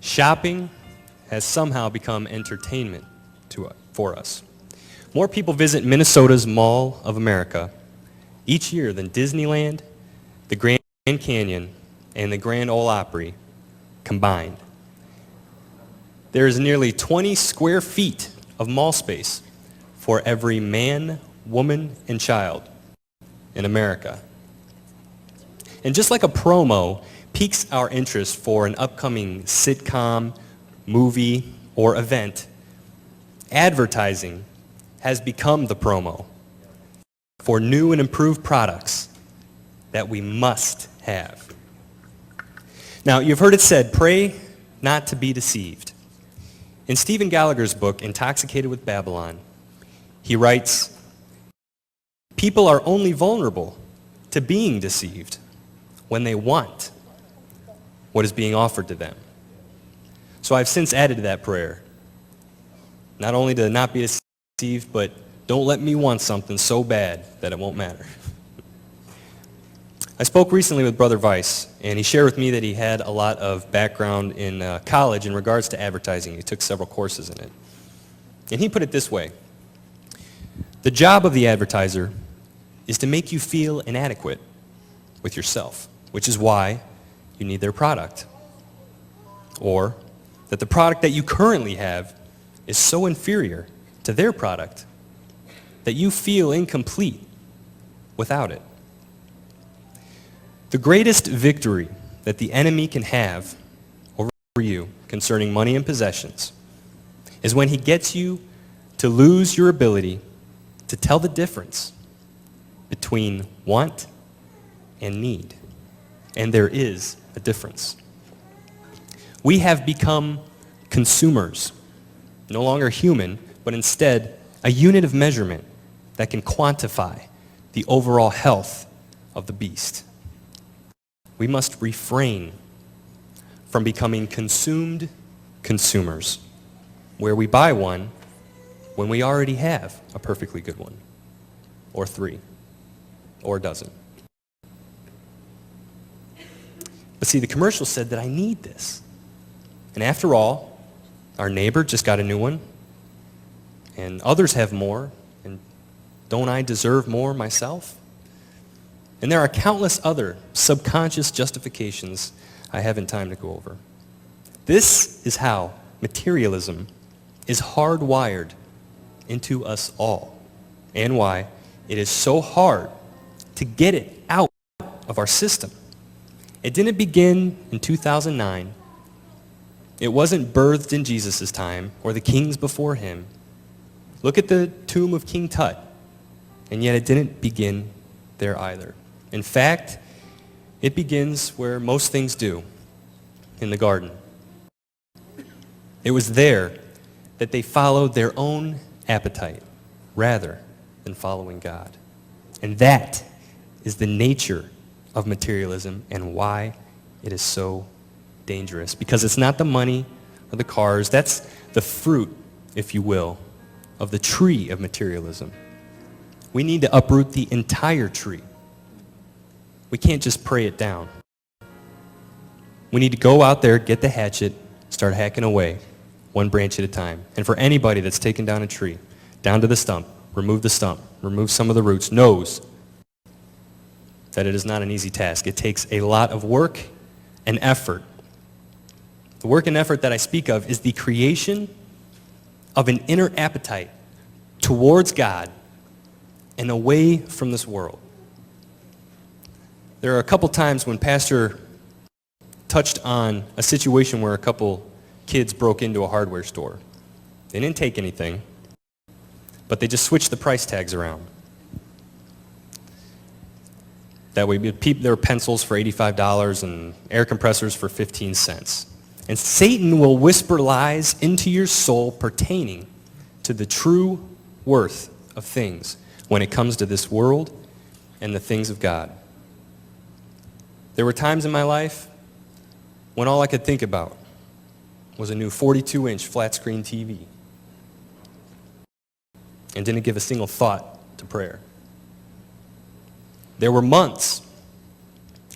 Shopping has somehow become entertainment for us. More people visit Minnesota's Mall of America each year than Disneyland, the Grand Canyon, and the Grand Ole Opry combined. There is nearly 20 square feet of mall space for every man, woman, and child in America. And just like a promo piques our interest for an upcoming sitcom, movie, or event, advertising has become the promo for new and improved products that we must have. Now, you've heard it said, pray not to be deceived. In Stephen Gallagher's book, Intoxicated with Babylon, he writes, people are only vulnerable to being deceived when they want what is being offered to them. So I've since added to that prayer, not only to not be deceived, but don't let me want something so bad that it won't matter. I spoke recently with Brother Weiss, and he shared with me that he had a lot of background in college in regards to advertising. He took several courses in it. And he put it this way: the job of the advertiser is to make you feel inadequate with yourself, which is why you need their product. Or that the product that you currently have is so inferior to their product that you feel incomplete without it. The greatest victory that the enemy can have over you concerning money and possessions is when he gets you to lose your ability to tell the difference between want and need. And there is a difference. We have become consumers, no longer human, but instead a unit of measurement that can quantify the overall health of the beast. We must refrain from becoming consumed consumers, where we buy one when we already have a perfectly good one, or 3, or a dozen. But see, the commercial said that I need this. And after all, our neighbor just got a new one, and others have more, and don't I deserve more myself? And there are countless other subconscious justifications I haven't time to go over. This is how materialism is hardwired into us all, and why it is so hard to get it out of our system. It didn't begin in 2009. It wasn't birthed in Jesus' time or the kings before him. Look at the tomb of King Tut, and yet it didn't begin there either. In fact, it begins where most things do, in the garden. It was there that they followed their own appetite rather than following God. And that is the nature of materialism and why it is so dangerous. Because it's not the money or the cars. That's the fruit, if you will, of the tree of materialism. We need to uproot the entire tree. We can't just pray it down. We need to go out there, get the hatchet, start hacking away, one branch at a time. And for anybody that's taken down a tree, down to the stump, remove some of the roots, knows that it is not an easy task. It takes a lot of work and effort. The work and effort that I speak of is the creation of an inner appetite towards God and away from this world. There are a couple times when Pastor touched on a situation where a couple kids broke into a hardware store. They didn't take anything, but they just switched the price tags around. That way, there were pencils for $85 and air compressors for 15 cents. And Satan will whisper lies into your soul pertaining to the true worth of things when it comes to this world and the things of God. There were times in my life when all I could think about was a new 42-inch flat-screen TV and didn't give a single thought to prayer. There were months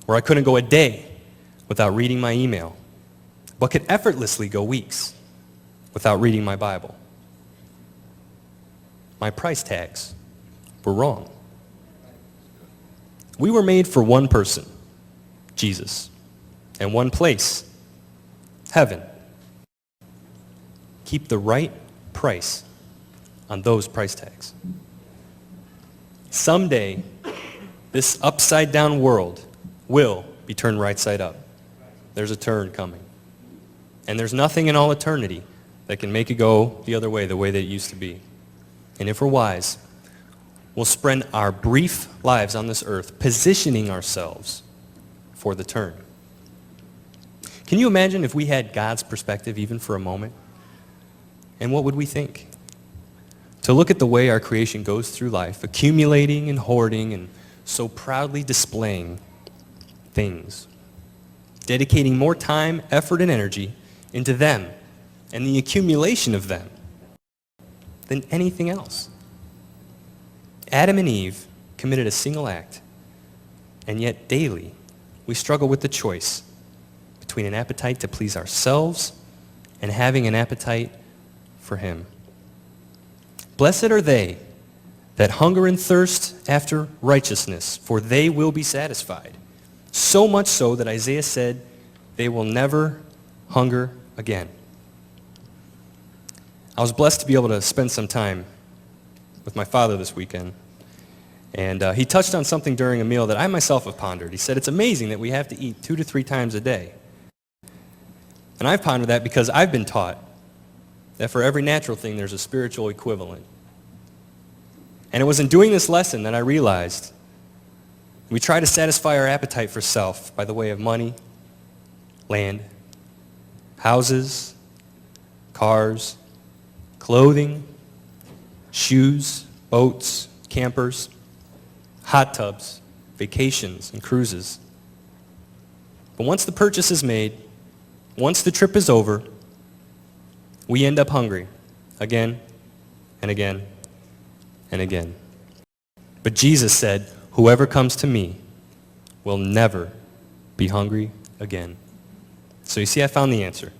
where I couldn't go a day without reading my email but could effortlessly go weeks without reading my Bible. My price tags were wrong. We were made for one person, Jesus, and one place, heaven. Keep the right price on those price tags. Someday, this upside-down world will be turned right side up. There's a turn coming. And there's nothing in all eternity that can make it go the other way, the way that it used to be. And if we're wise, we'll spend our brief lives on this earth positioning ourselves for the turn. Can you imagine if we had God's perspective even for a moment? And what would we think? To look at the way our creation goes through life, accumulating and hoarding and so proudly displaying things, dedicating more time, effort, and energy into them and the accumulation of them than anything else. Adam and Eve committed a single act, and yet daily we struggle with the choice between an appetite to please ourselves and having an appetite for Him. Blessed are they that hunger and thirst after righteousness, for they will be satisfied. So much so that Isaiah said, they will never hunger again. I was blessed to be able to spend some time with my father this weekend. And he touched on something during a meal that I myself have pondered. He said, it's amazing that we have to eat 2 to 3 times a day. And I've pondered that because I've been taught that for every natural thing, there's a spiritual equivalent. And it was in doing this lesson that I realized we try to satisfy our appetite for self by the way of money, land, houses, cars, clothing, shoes, boats, campers, hot tubs, vacations, and cruises. But once the purchase is made, once the trip is over, we end up hungry again and again and again. But Jesus said, whoever comes to me will never be hungry again. So you see, I found the answer.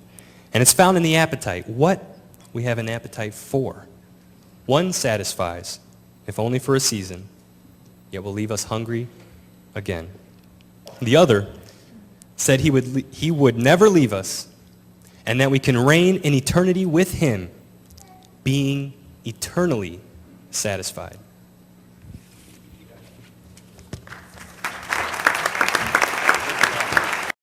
And it's found in the appetite. What we have an appetite for. One satisfies, if only for a season, yet will leave us hungry again. The other said he would never leave us, and that we can reign in eternity with Him, being eternally satisfied.